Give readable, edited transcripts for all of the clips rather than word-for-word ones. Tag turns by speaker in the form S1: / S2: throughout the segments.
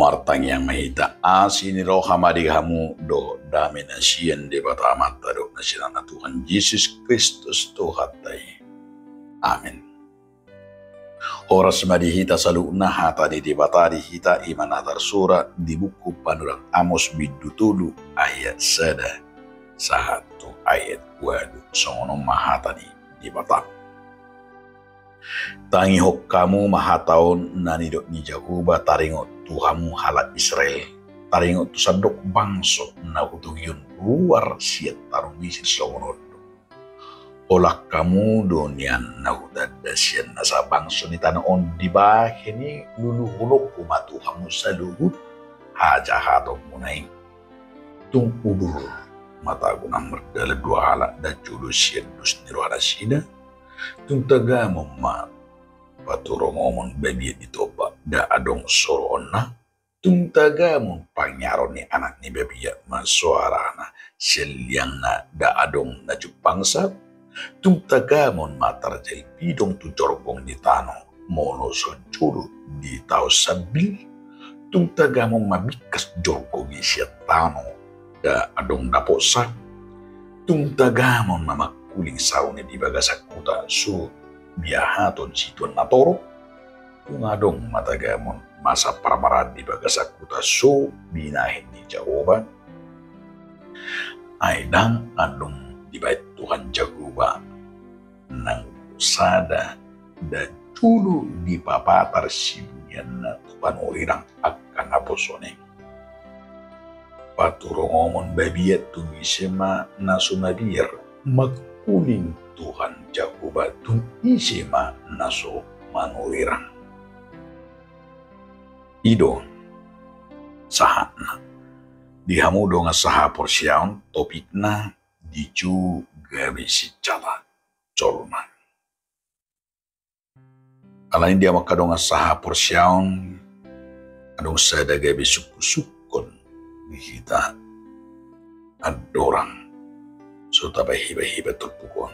S1: Martang yang mahita asini roh hamadi hamu do dami nasian de bata amata do nasian na Tuhan Yesus Kristus Tuhatai. Amin. Oras madihita saluna hata di batari hita imanatar sura di buku Panurang Amos bidutulu ayat sada satu ayat wadu songono mahata di batak. Tangi hok kamu mahataon nanidok ni Jakuba taringot Tuhamu halat Israel taringot tu sadok bangso na utuyun luar siat tarung misir songono. Olah kamu donian na hudadasyan na sa bangso ni tanaon di bahini luluhulok kumatu hamu sa luhut haja hatong munay. Tung ubur matago ng merdala dua halak da julo siyan dus nirwala sida. Tung taga mo ma paturong omon babiat itopa da adong soroon na. Tung taga mo pangyaron ni anak ni babiat masuara na selyang na da adong na jupangsa. Tung taga mon matar jay pidong tu jorgong di tano mono so juru di tao sabil. Tung taga mon mabikas jorgong isya tano da adong daposa. Tung taga mon mamakuling saune di bagasak kuta su biahaton situan natoro. Tung adong mataga mon masa paramaran di bagasak kuta su binahin di jawaban. Aidang adong di bait Tuhan Jakuba nang sada dan dulu di papatar sibuyan na tupan ulirang akan aposone. Paturong omon babiat tumisema na sumabir magkuling Tuhan Jakuba tun isema na so manulirang. Ido sahat na dihamudo nga saha porsyaon topik na dicu gabi si cala colman. Alain dia makadong saha porsyaon adong sada gabi suku-sukon kita adorang so tabay hiba-hiba terpukon.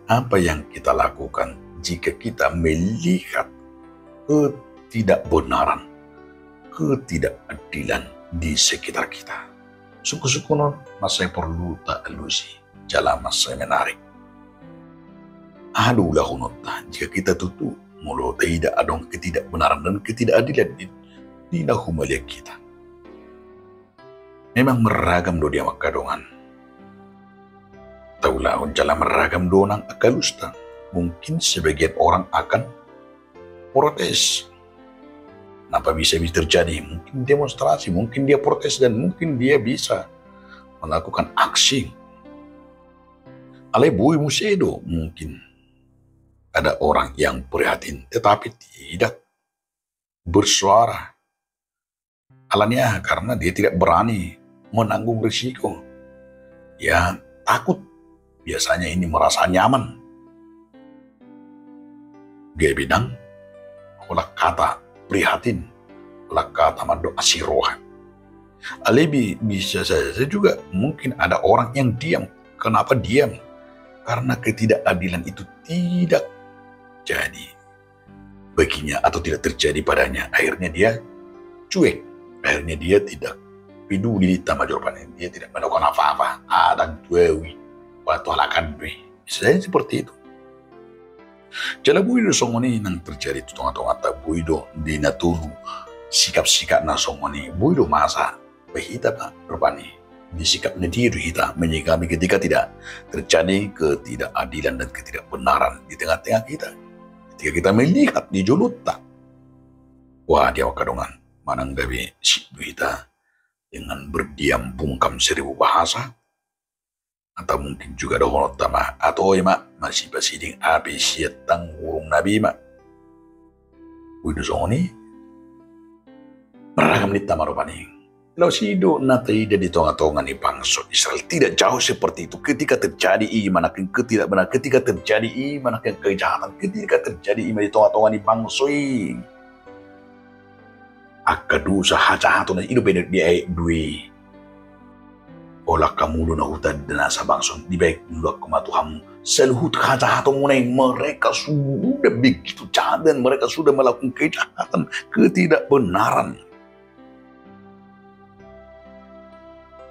S1: Apa yang kita lakukan jika kita melihat ketidakbenaran, ketidakadilan di sekitar kita? Suku-suku non masih perlu tak elusi jalan masih menarik. Adulah hunota jika kita tutup mulut tidak adong ketidakbenaran dan ketidakadilan di dahumalia kita. Memang meragam do dia makadongan. Taulah jalan meragam donang akalusta. Mungkin sebagian orang akan protes. Kenapa bisa terjadi? Mungkin demonstrasi, mungkin dia protes, dan mungkin dia bisa melakukan aksi. Alebui musedo, mungkin ada orang yang prihatin, tetapi tidak bersuara. Alanya karena dia tidak berani menanggung risiko. Ya takut, biasanya ini merasa nyaman. Dia bidang, olah kata prihatin, olah kata mado asirohan. Alebi bisa saja juga mungkin ada orang yang diam. Kenapa diam? Karena ketidakadilan itu tidak jadi baginya atau tidak terjadi padanya. Akhirnya dia cuek. Akhirnya dia tidak peduli sama jawabannya. Dia tidak melakukan apa-apa. Ada duewi, waktu halakan duwe. Bisa saja seperti itu. Jala buido songoni nang terjadi tu tonga-tonga ta buido di naturu sikap-sikap na songoni buido masa bahita pa rupani di sikap na diri kita menyikapi ketika tidak terjadi ketidakadilan dan ketidakbenaran di tengah-tengah kita. Ketika kita melihat di julut tak, wah dia wakadongan manang gabi si kita dengan berdiam bungkam 1000 bahasa. Atau mungkin juga dohonot tama atau ima masih pasiding api siat tang urung nabi ma. Widu songoni meragam di tamarupani. Lalu sido natai di tonga-tonga ni bangsa Israel tidak jauh seperti itu. Ketika terjadi iman akan ketidakbenar, ketika terjadi iman akan kejahatan, ketika terjadi iman di tonga-tonga ni bangsa akadu sahaja hatun ido bener di dui. Olah kamu na hutan dan asa bangson di baik dulu kumatuhamu seluhut kejahatan mulai mereka sudah begitu jahat dan mereka sudah melakukan kejahatan ketidakbenaran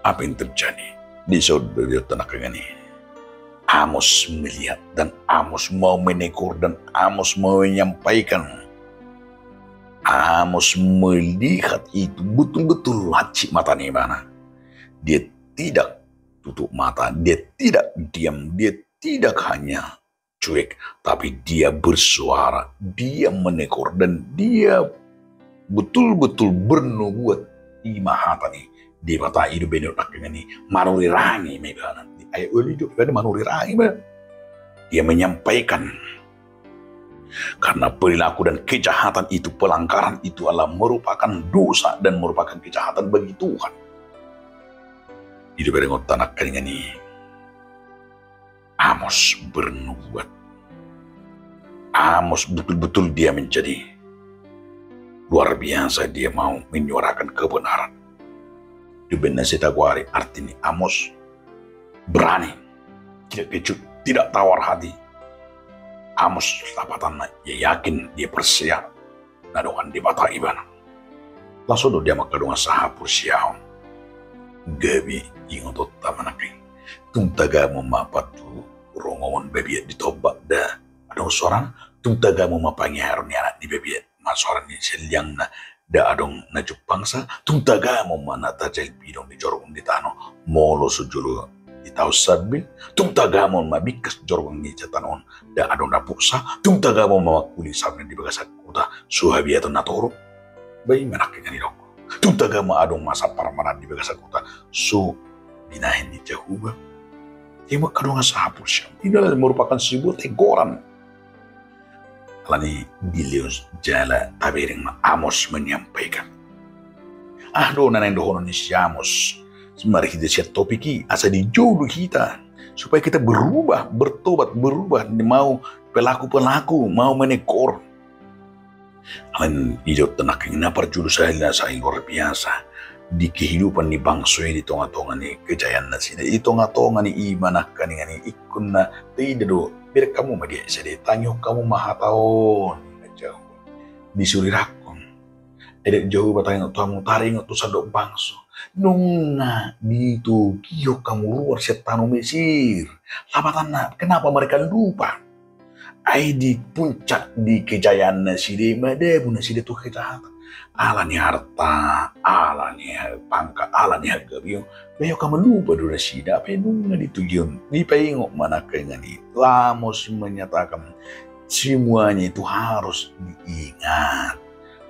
S1: Apa yang terjadi di saudara tanah ini? Amos melihat dan Amos mau menegur dan Amos mau menyampaikan. Amos melihat itu betul-betul hati mata nih mana. Dia tidak tutup mata, dia tidak diam, dia tidak hanya cuek, tapi dia bersuara, dia menegur dan dia betul-betul bernubuat imahata nih. Di mata hidup benuk ini manuri rangi megana. Ayat hidup pada manuri rangi. Dia menyampaikan karena perilaku dan kejahatan itu, pelanggaran itu adalah merupakan dosa dan merupakan kejahatan bagi Tuhan. Hidup benuk tanah ini Amos bernubuat. Amos betul-betul dia menjadi luar biasa, dia mau menyuarakan kebenaran. Di benar sitagwari artinya Amos berani, tidak kecut, tidak tawar hati. Amos lapatan dia yakin, dia persiap nadokan di bata ibana. Langsung dia makadungan sahapur siaw. Gabi ingotot tamanaki. Tuntaga memapatu rongongon bebiet ditobak dah. Ada seorang tuntaga memapangi harun anak di bebiet. Masoran ni selyang na da adong na jupangsa tuntaga mo manata jel bidong di jorong di tano molo sujulu di tau sabil tuntaga mo mabikas jorong ni jatanon da adong na puksa tuntaga mo mamakuli sabne di bagasak kuta suhabi ato natoro bayi manaknya ni dok tuntaga mo adong masa paramanan di bagasak kuta su binahin ni jahuba dia makadong sa hapus siya. Ini adalah merupakan sebuah teguran. Alani Dilius jala tabiring Amos menyampaikan. Do nanay dohonon ni si Amos. Mari kita siap topiki asa dijodoh kita supaya kita berubah, bertobat, berubah, mau pelaku-pelaku, mau menekor. Alan hijau tenak yang napar julu saya luar biasa di kehidupan ni bangsa di tonga-tonga ni kejayaan na sini di tonga-tonga ni imanah kaningan ni ikun na tidak do biar kamu madia sedih tangyo kamu maha tahun jauh disuri rakon edek jauh batang tamu taring tu sadok bangso nunga itu kio kamu luar setanu Mesir lapatan kenapa mereka lupa ai di puncak di kejayaan nasi made buna side tu kejahatan alani harta alani pangkat alani harga bio Bayo kamu lupa dulu sida penunga ditujun di pengok mana kengani Amos menyatakan semuanya itu harus diingat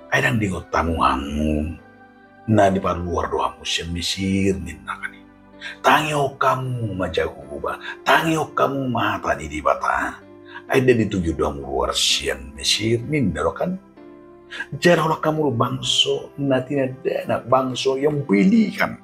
S1: kadang di tamuanmu nah di luar doa musim Mesir ninakani tangyo kamu majahuba tangyo kamu mata di bata ada dituju doa luar sian Mesir nindarokan jarang kamu bangso natina dana bangso yang pilihan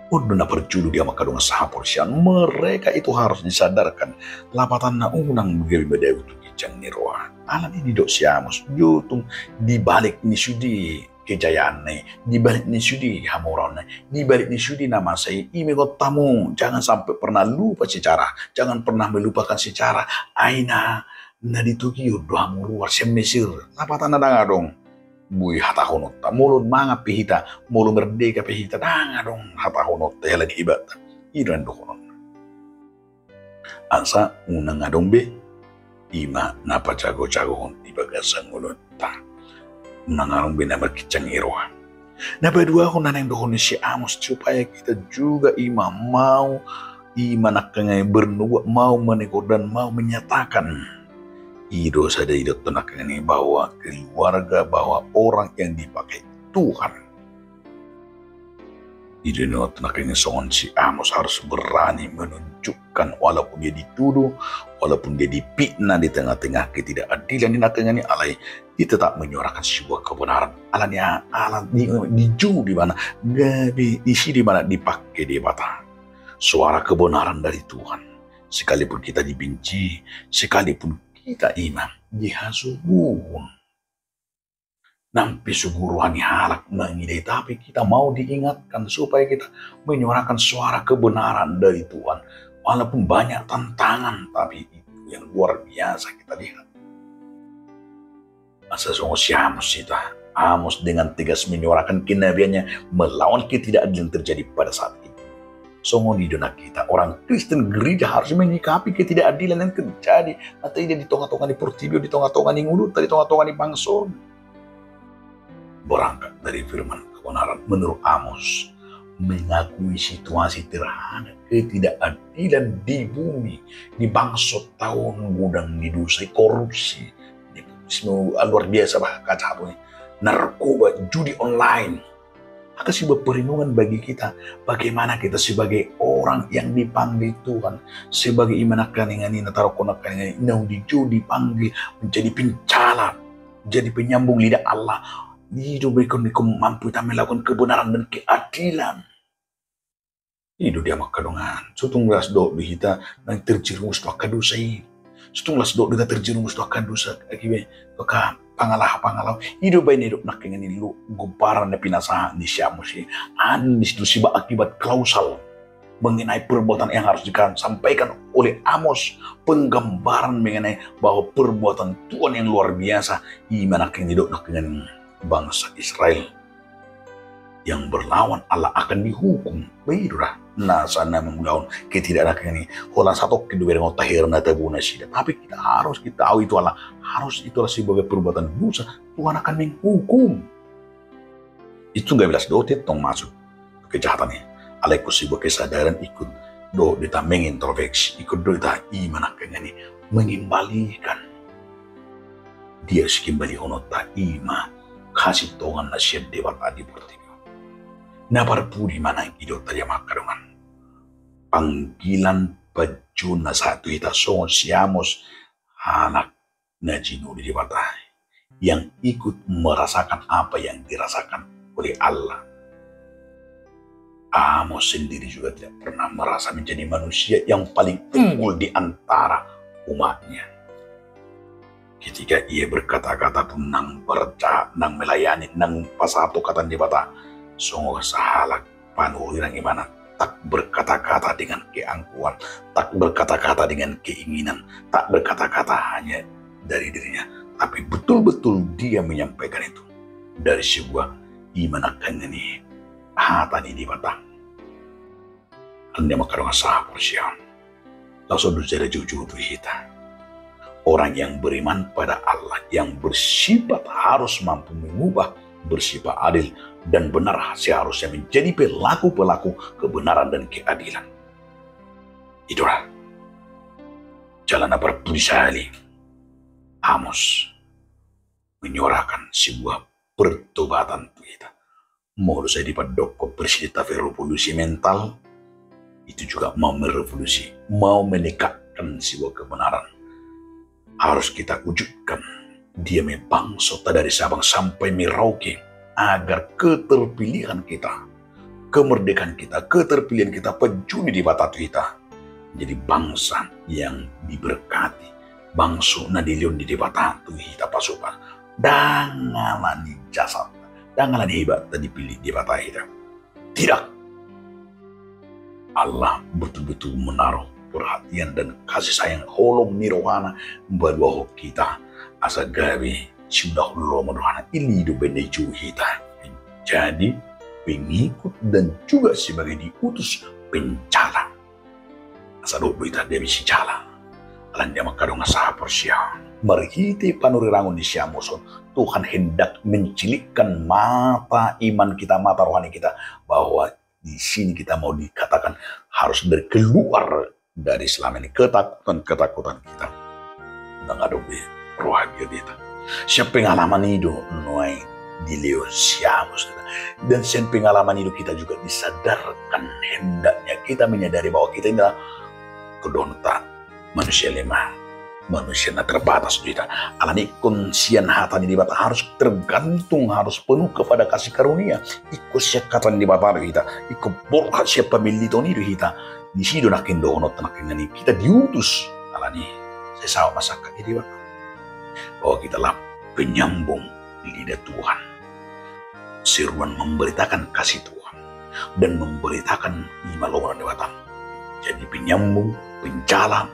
S1: Uduna perjulu dia makadungan sahaporsian mereka itu harus disadarkan lapatan na unang begawi badawi tu ijang ni roa alam ini dok siamos jutung dibalik ni sudi kejayaan dibalik ni sudi hamuran dibalik ni sudi nama saya imegot tamu jangan sampai pernah lupa secara jangan pernah melupakan secara aina na ditugiyo doang luar semesir lapatan na dong Bui hatahunot ta mulut manga pihita mulu merdeka pihita danga dong hatahunot ta lagi ibata iran dokonon ansa unang adong be ima napa jago-jago di bagasang ulot ta unang arong be na berkicang iroha na berdua ko nanang dohon si Amos supaya kita juga ima mau ima nakangay bernubuat mau menegur dan mau menyatakan Ido sada idot tenak ini bahwa keluarga, bahwa orang yang dipakai Tuhan. Ido tenak ini songon si Amos harus berani menunjukkan walaupun dia dituduh, walaupun dia dipitnah di tengah-tengah ketidakadilan di nakangani alai, dia tetap menyuarakan sebuah kebenaran. Alanya alat di jauh di mana, gabi di sini mana dipakai di bata. Suara kebenaran dari Tuhan. Sekalipun kita dibenci, sekalipun kita iman dihasubuhun nampi suguruhani halak mengidai tapi kita mau diingatkan supaya kita menyuarakan suara kebenaran dari Tuhan walaupun banyak tantangan tapi itu yang luar biasa kita lihat asa songo siamos kita Amos dengan tegas menyuarakan kenabiannya melawan ketidakadilan terjadi pada saat itu. Songo di dona kita, orang Kristen gereja harus menyikapi ketidakadilan yang terjadi. Nanti dia di tengah-tengah di Portibio, di tengah-tengah di Nguluta, di tengah-tengah di Bangson. Berangkat dari firman kebenaran menurut Amos, mengakui situasi terhadap ketidakadilan di bumi, di bangsot tahun gudang, di dosa korupsi, di luar biasa bahkan satunya, narkoba, judi online. Maka sebuah perlindungan bagi kita, bagaimana kita sebagai orang yang dipanggil Tuhan, sebagai imanakan yang ini, natarokonakan yang ini, nau dipanggil menjadi pencala, jadi penyambung lidah Allah. Hidup berikut mampu kita melakukan kebenaran dan keadilan. Hidup dia makadongan. Setunglas do kita nang terjerumus to kadusai. Setunglas do kita terjerumus to kadusa akibat toka pangalah hidup bain hidup nak ingin lu gumparan na pinasahan di siamo si anis tu siba akibat klausal mengenai perbuatan yang harus disampaikan oleh Amos, penggambaran mengenai bahwa perbuatan Tuhan yang luar biasa gimana yang hidup nak dengan bangsa Israel yang berlawan Allah akan dihukum. Baiklah, sana memulaun ketidaknakan ini. Hola satu kedua dengan tahir nata guna sida. Tapi kita harus kita tahu itu Allah harus itulah sebagai perbuatan dosa. Tuhan akan menghukum. Itu nggak bilas dote tong masuk kejahatannya. Alaiku sebuah kesadaran ikut do kita mengintrospeksi, ikut do kita iman akan ini mengembalikan dia sekembali honota ima kasih Tuhan nasyad dewa tadi berarti. Nabar pudi mana hidup tadi makarongan. Panggilan pajuna satu kita songon siamos anak najinu di batai yang ikut merasakan apa yang dirasakan oleh Allah. Amos sendiri juga tidak pernah merasa menjadi manusia yang paling unggul di antara umatnya. Ketika ia berkata-kata tentang berca, nang melayani, nang pasatu kata di bata, sungguh sahalak panuhirang imana tak berkata-kata dengan keangkuhan, tak berkata-kata dengan keinginan, tak berkata-kata hanya dari dirinya, tapi betul-betul dia menyampaikan itu dari sebuah iman akan ini hati di batang. Anda makarong sah persian, langsung dujara jujur tu kita. Orang yang beriman pada Allah, yang bersifat harus mampu mengubah, bersifat adil dan benar seharusnya menjadi pelaku-pelaku kebenaran dan keadilan. Itulah jalan apa sekali Amos menyuarakan sebuah pertobatan kita. Mau saya dipadoko bercerita revolusi mental, itu juga mau merevolusi, mau menegakkan sebuah kebenaran. Harus kita wujudkan dia membangsa dari Sabang sampai Merauke agar keterpilihan kita, kemerdekaan kita, keterpilihan kita, pejuni di batatu kita menjadi bangsa yang diberkati, bangsa nadilion di batatu kita pasukan, dangalan di jasad, dangalan hebat dipilih di batatu kita. Tidak, Allah betul-betul menaruh perhatian dan kasih sayang holong nirohana membawa kita asa gabi sudah lo merohana ini hidup beneju kita jadi pengikut dan juga sebagai diutus pencala asa dodo kita dia bisa cala alan dia makadong asa persia merhiti panurirangon di siamoson Tuhan hendak mencilikkan mata iman kita, mata rohani kita bahwa di sini kita mau dikatakan harus keluar dari selama ini ketakutan kita. Nggak ada roh kita. Siapa pengalaman itu noai di Leo siamus dan siapa pengalaman itu kita juga disadarkan hendaknya kita menyadari bahwa kita ini adalah kedonta manusia lemah, manusia terbatas kita. Alani konsian hati di bata harus tergantung, harus penuh kepada kasih karunia. Ikut syakatan di bata kita, ikut borhat siapa milito ni kita. Di situ nakin doonot nakin ngani kita diutus alani saya sama masyarakat di bata bahwa kita lah penyambung lidah Tuhan, seruan memberitakan kasih Tuhan dan memberitakan iman orang dewata. Jadi penyambung, pencala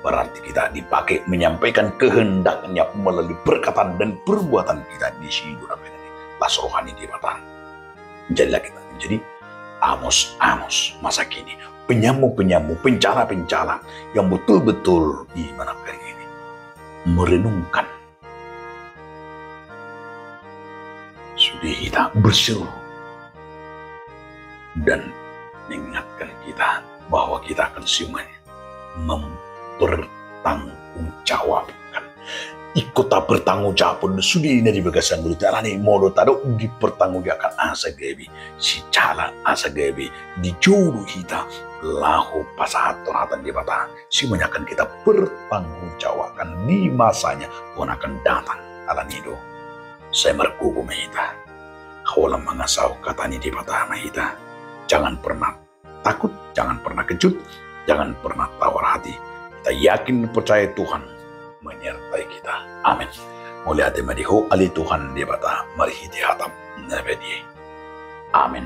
S1: berarti kita dipakai menyampaikan kehendaknya melalui perkataan dan perbuatan kita di situ nakin las rohani di batang. Jadilah kita menjadi Amos masa kini, penyamu-penyamu, pencala-pencala yang betul-betul di mana ini merenungkan. Sudah kita berseru dan mengingatkan kita bahwa kita akan semuanya mempertanggungjawabkan. Ikut tak bertanggung jawab pun sudah ini di bagasan dulu carane modo tado dipertanggungjawabkan asa gebi si cala asa gebi dijodoh kita lahu pasator hatan di mata semuanya akan kita pertanggungjawabkan di masanya Tuhan akan datang ala nido. Saya merkuku mahita kawalam mengasau katanya di mata mahita, jangan pernah takut, jangan pernah kejut, jangan pernah tawar hati. Kita yakin percaya Tuhan menyertai kita. Amin. Mulia temadiho ali Tuhan di bata marihiti hatam nabedi. Amin.